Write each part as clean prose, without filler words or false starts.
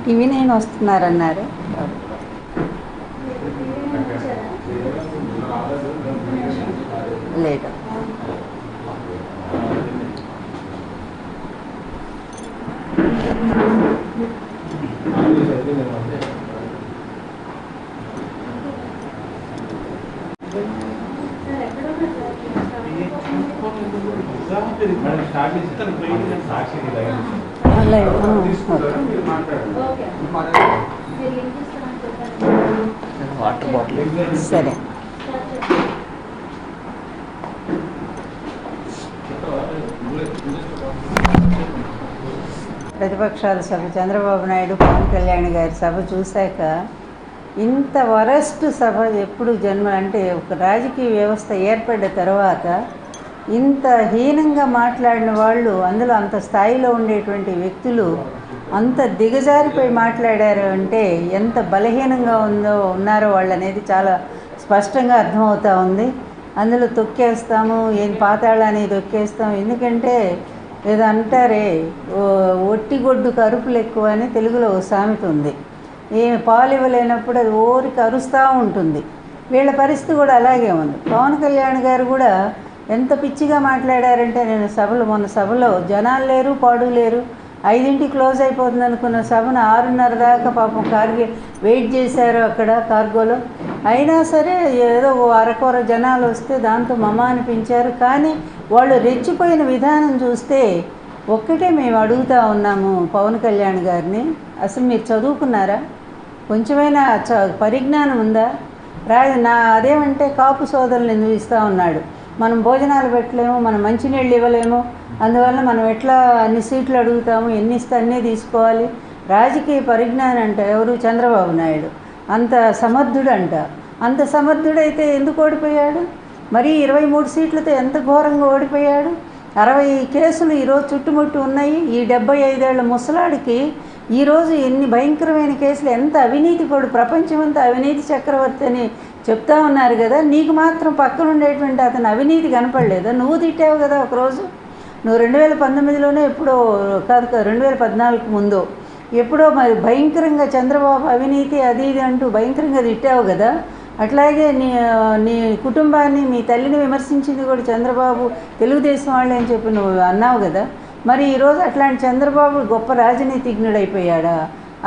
TV nine వస్తున్నారన్నారు. లేదు water bottle సరే. ప్రతిపక్షాల సభ చంద్రబాబు నాయుడు పవన్ కళ్యాణ్ గారి సభ చూశాక ఇంత వరస్ట్ సభ ఎప్పుడు అంటే ఒక రాజకీయ వ్యవస్థ ఏర్పడ్డ తర్వాత ఇంత హీనంగా మాట్లాడిన వాళ్ళు, అందులో అంత స్థాయిలో ఉండేటువంటి వ్యక్తులు అంత దిగజారిపోయి మాట్లాడారు అంటే ఎంత బలహీనంగా ఉన్నారో వాళ్ళు అనేది చాలా స్పష్టంగా అర్థమవుతూ ఉంది. అందులో తొక్కేస్తాము, ఏం పాతాళాన్ని తొక్కేస్తాం. ఎందుకంటే ఏదో అంటారే, ఒట్టిగొడ్డు కరుపులు ఎక్కువ అని తెలుగులో ఓ సామెత ఉంది. ఏమి పాలు ఇవ్వలేనప్పుడు అది ఓరికి అరుస్తూ ఉంటుంది. వీళ్ళ పరిస్థితి కూడా అలాగే ఉంది. పవన్ కళ్యాణ్ గారు కూడా ఎంత పిచ్చిగా మాట్లాడారంటే, నేను మొన్న సభలో జనాలు లేరు, పాడు లేరు, 5ంటికి క్లోజ్ అయిపోతుంది అనుకున్న సభను 6:30 దాకా పాపం వెయిట్ చేశారు అక్కడ కార్గోలో. అయినా సరే ఏదో అరకొర జనాలు వస్తే దాంతో మమ అనిపించారు. కానీ వాళ్ళు రెచ్చిపోయిన విధానం చూస్తే ఒక్కటే మేము అడుగుతూ ఉన్నాము పవన్ కళ్యాణ్ గారిని, అసలు మీరు చదువుకున్నారా? కొంచెమైనా పరిజ్ఞానం ఉందా? అదేమంటే కాపు సోదరులు ఎందుకు ఇస్తూ ఉన్నాడు, మనం భోజనాలు పెట్టలేము, మనం మంచినీళ్ళు ఇవ్వలేము, అందువల్ల మనం ఎట్లా అన్ని సీట్లు అడుగుతాము, ఎన్ని ఇస్తే అన్నీ తీసుకోవాలి. రాజకీయ పరిజ్ఞానం అంట ఎవరు? చంద్రబాబు నాయుడు. అంత సమర్థుడంట. అంత సమర్థుడైతే ఎందుకు ఓడిపోయాడు? మరీ 23 సీట్లతో ఎంత ఘోరంగా ఓడిపోయాడు. 60 కేసులు ఈరోజు చుట్టుముట్టు ఉన్నాయి. ఈ 75 ఏళ్ల ముసలాడికి ఈరోజు ఎన్ని భయంకరమైన కేసులు, ఎంత అవినీతిపడు, ప్రపంచమంతా అవినీతి చక్రవర్తి అని చెప్తా ఉన్నారు కదా. నీకు మాత్రం పక్కన ఉండేటువంటి అతను అవినీతి కనపడలేదా? నువ్వు తిట్టావు కదా ఒకరోజు. నువ్వు 2019లోనే ఎప్పుడో కాదు, 2014 ముందు ఎప్పుడో మరి భయంకరంగా చంద్రబాబు అవినీతి అది ఇది అంటూ భయంకరంగా తిట్టావు కదా. అట్లాగే నీ కుటుంబాన్ని, మీ తల్లిని విమర్శించింది కూడా చంద్రబాబు, తెలుగుదేశం వాళ్ళే అని చెప్పి నువ్వు అన్నావు కదా. మరి ఈరోజు అట్లాంటి చంద్రబాబు గొప్ప రాజనీతిజ్ఞుడైపోయాడా?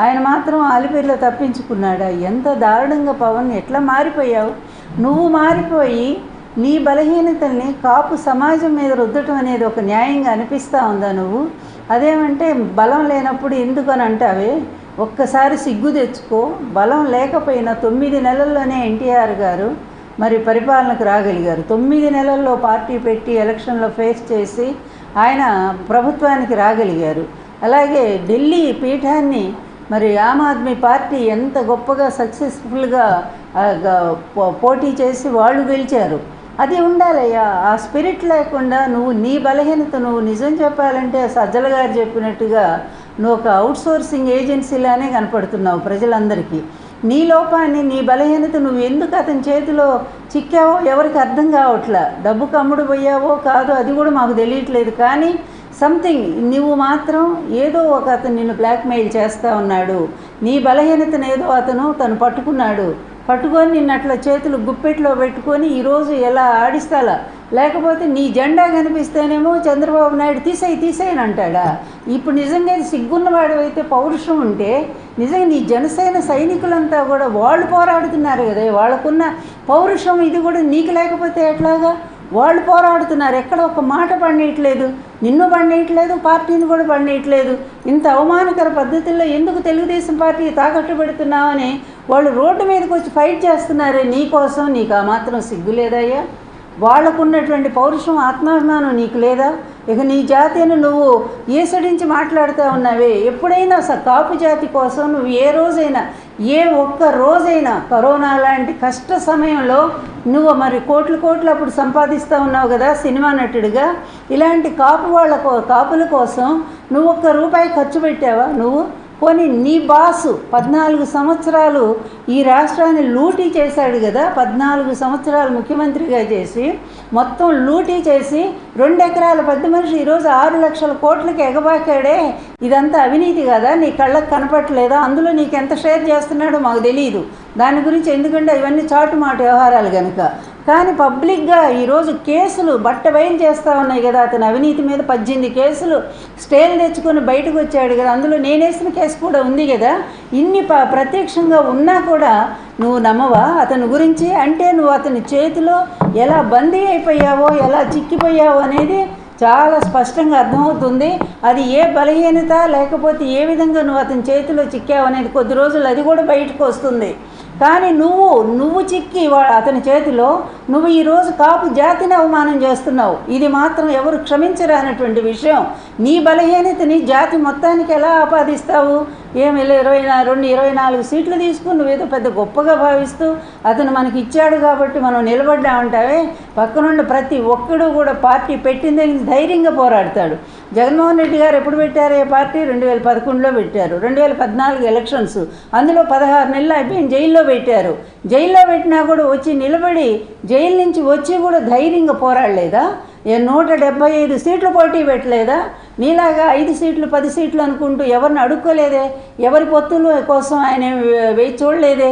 ఆయన మాత్రం ఆలిపేరులో తప్పించుకున్నాడా? ఎంత దారుణంగా పవన్, ఎట్లా మారిపోయావు నువ్వు. మారిపోయి నీ బలహీనతల్ని కాపు సమాజం మీద రుద్దటం అనేది ఒక న్యాయంగా అనిపిస్తూ ఉందా నువ్వు? అదేమంటే బలం లేనప్పుడు ఎందుకని అంటావే? ఒక్కసారి సిగ్గు తెచ్చుకో. బలం లేకపోయినా 9 నెలల్లోనే ఎన్టీఆర్ గారు మరి పరిపాలనకు రాగలిగారు. 9 నెలల్లో పార్టీ పెట్టి ఎలక్షన్లో ఫేస్ చేసి ఆయన ప్రభుత్వానికి రాగలిగారు. అలాగే ఢిల్లీ పీఠాన్ని మరి ఆమ్ ఆద్మీ పార్టీ ఎంత గొప్పగా సక్సెస్ఫుల్గా పోటీ చేసి వాళ్ళు గెలిచారు. అది ఉండాలయ్యా. ఆ స్పిరిట్ లేకుండా నువ్వు నీ బలహీనత, నువ్వు నిజం చెప్పాలంటే సజ్జల గారు చెప్పినట్టుగా నువ్వు ఒక అవుట్సోర్సింగ్ ఏజెన్సీలానే కనపడుతున్నావు ప్రజలందరికీ. నీ లోపాన్ని, నీ బలహీనత నువ్వు ఎందుకు అతని చేతిలో చిక్కావో ఎవరికి అర్థం కావట్లా. డబ్బుకు అమ్ముడు పోయావో కాదో అది కూడా మాకు తెలియట్లేదు. కానీ సంథింగ్ నువ్వు మాత్రం ఏదో ఒక అతను నిన్ను బ్లాక్మెయిల్ చేస్తూ ఉన్నాడు. నీ బలహీనతను ఏదో తను పట్టుకొని నిన్ను అట్లా చేతులు గుప్పెట్లో పెట్టుకొని ఈరోజు ఎలా ఆడిస్తాలా. లేకపోతే నీ జెండా కనిపిస్తేనేమో చంద్రబాబు నాయుడు తీసేయని అంటాడా? ఇప్పుడు నిజంగా సిగ్గున్నవాడు అయితే, పౌరుషం ఉంటే నిజంగా నీ జనసేన సైనికులంతా కూడా వాళ్ళు పోరాడుతున్నారు కదా, వాళ్ళకున్న పౌరుషం ఇది కూడా నీకు లేకపోతే ఎట్లాగా? వాళ్ళు పోరాడుతున్నారు, ఎక్కడ ఒక మాట పండియట్లేదు, నిన్ను పండియట్లేదు, పార్టీని కూడా పండియట్లేదు. ఇంత అవమానకర పద్ధతుల్లో ఎందుకు తెలుగుదేశం పార్టీ తాకట్టు పెడుతున్నావని వాళ్ళు రోడ్డు మీదకి వచ్చి ఫైట్ చేస్తున్నారే నీకోసం. నీకు ఆ మాత్రం సిగ్గు లేదయ్యా? వాళ్ళకున్నటువంటి పౌరుషం, ఆత్మాభిమానం నీకు లేదా? ఇక నీ జాతిని నువ్వు ఈసడించి మాట్లాడుతూ ఉన్నావే. ఎప్పుడైనా కాపు జాతి కోసం నువ్వు ఏ ఒక్క రోజైనా కరోనా లాంటి కష్ట సమయంలో నువ్వు మరి కోట్లు అప్పుడు సంపాదిస్తూ ఉన్నావు కదా సినిమా నటుడిగా. ఇలాంటి కాపుల కోసం నువ్వు ఒక్క రూపాయి ఖర్చు పెట్టావా? నువ్వు పోనీ నీ బాసు 14 సంవత్సరాలు ఈ రాష్ట్రాన్ని లూటీ చేశాడు కదా, 14 సంవత్సరాలు ముఖ్యమంత్రిగా చేసి మొత్తం లూటీ చేసి 2 ఎకరాల పెద్ద మనిషి ఈరోజు 6 లక్షల కోట్లకి ఎగబాకాడే, ఇదంతా అవినీతి కదా, నీ కళ్ళకు కనపట్లేదా? అందులో నీకు ఎంత షేర్ చేస్తున్నాడో మాకు తెలియదు దాని గురించి, ఎందుకంటే ఇవన్నీ చాటుమాట వ్యవహారాలు కనుక. కానీ పబ్లిక్గా ఈరోజు కేసులు బట్ట బయలు చేస్తూ ఉన్నాయి కదా, అతని అవినీతి మీద 18 కేసులు స్టేలు తెచ్చుకొని బయటకు వచ్చాడు కదా, అందులో నేనేసిన కేసు కూడా ఉంది కదా. ఇన్ని ప్రత్యక్షంగా ఉన్నా కూడా నువ్వు నమ్మవా అతని గురించి? అంటే నువ్వు అతని చేతిలో ఎలా బందీ అయిపోయావో, ఎలా చిక్కిపోయావో అనేది చాలా స్పష్టంగా అర్థమవుతుంది. అది ఏ బలహీనత లేకపోతే ఏ విధంగా నువ్వు అతని చేతిలో చిక్కావు అనేది కొద్ది రోజులు అది కూడా బయటకు వస్తుంది. కానీ నువ్వు చిక్కి అతని చేతిలో నువ్వు ఈరోజు కాపు జాతిని అవమానం చేస్తున్నావు. ఇది మాత్రం ఎవరు క్షమించరానటువంటి విషయం. నీ బలహీనతని జాతి మొత్తానికి ఎలా ఆపాదిస్తావు? ఏమి 24 సీట్లు తీసుకుని నువ్వేదో పెద్ద గొప్పగా భావిస్తూ అతను మనకి ఇచ్చాడు కాబట్టి మనం నిలబడ్డామంటావే. పక్కనుండి ప్రతి ఒక్కడు కూడా పార్టీ పెట్టిందని ధైర్యంగా పోరాడతాడు. జగన్మోహన్ రెడ్డి గారు ఎప్పుడు పెట్టారు ఏ పార్టీ? 2011లో పెట్టారు. 2014 ఎలక్షన్స్, అందులో 16 నెలలు అయిపోయి జైల్లో పెట్టారు. జైల్లో పెట్టినా కూడా వచ్చి నిలబడి జైలు నుంచి వచ్చి కూడా ధైర్యంగా పోరాడలేదా? 175 సీట్లు పోటీ పెట్టలేదా? నీలాగా 5 సీట్లు 10 సీట్లు అనుకుంటూ ఎవరిని అడుక్కోలేదే, ఎవరి పొత్తుల కోసం ఆయన వేచి చూడలేదే.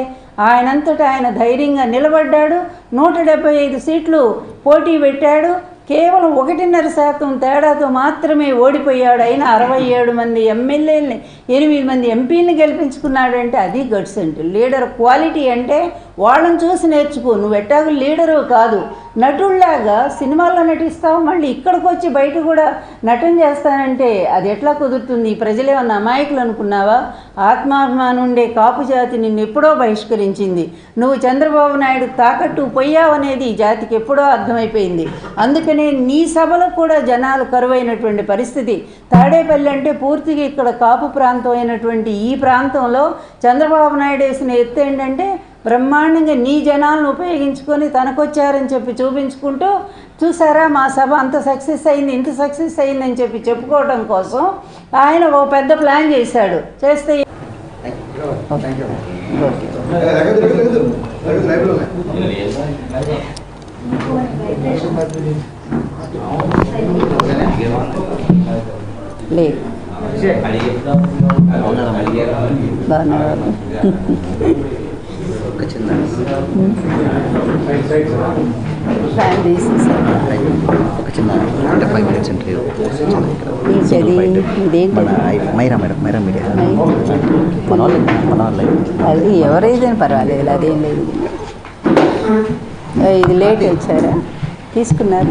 ఆయనంతటా ఆయన ధైర్యంగా నిలబడ్డాడు. 175 సీట్లు పోటీ పెట్టాడు. కేవలం 1.5% తేడాతో మాత్రమే ఓడిపోయాడు. అయినా 67 మంది ఎమ్మెల్యేలని 8 మంది ఎంపీలని గెలిపించుకున్నాడంటే అది గట్స్ అంటే. లీడర్ క్వాలిటీ అంటే వాళ్ళని చూసి నేర్చుకో. నువ్వు ఎట్టాగు లీడరు కాదు, నటుల్లాగా సినిమాల్లో నటిస్తావు, మళ్ళీ ఇక్కడికి వచ్చి బయట కూడా నటన చేస్తానంటే అది ఎట్లా కుదురుతుంది? ప్రజలేమన్నా అమాయకులు అనుకున్నావా? ఆత్మాభిమానం ఉండే కాపు జాతి నిన్ను ఎప్పుడో బహిష్కరించింది. నువ్వు చంద్రబాబు నాయుడు తాకట్టు పోయావనేది ఈ జాతికి ఎప్పుడో అర్థమైపోయింది. అందుకని నీ సభలో కూడా జనాలు కరువైనటువంటి పరిస్థితి. తాడేపల్లి అంటే పూర్తిగా ఇక్కడ కాపు ప్రాంతం అయినటువంటి ఈ ప్రాంతంలో చంద్రబాబు నాయుడు వేసిన ఎత్తు ఏంటంటే బ్రహ్మాండంగా నీ జనాలను ఉపయోగించుకొని తనకొచ్చారని చెప్పి చూపించుకుంటూ, చూసారా మా సభ అంత సక్సెస్ అయింది, ఇంత సక్సెస్ అయిందని చెప్పి చెప్పుకోవడం కోసం ఆయన ఓ పెద్ద ప్లాన్ చేశాడు. చేస్తే లేదు ఒక చిన్న ఒక చిన్న అంటే 5 minutes ఇంటర్వ్యూ మన మైరా మీడియా మన వాళ్ళు అది ఎవరైతే పర్వాలేదు, అదేం లేదు. ఇది లేట్ వచ్చారా? తీసుకున్నారు?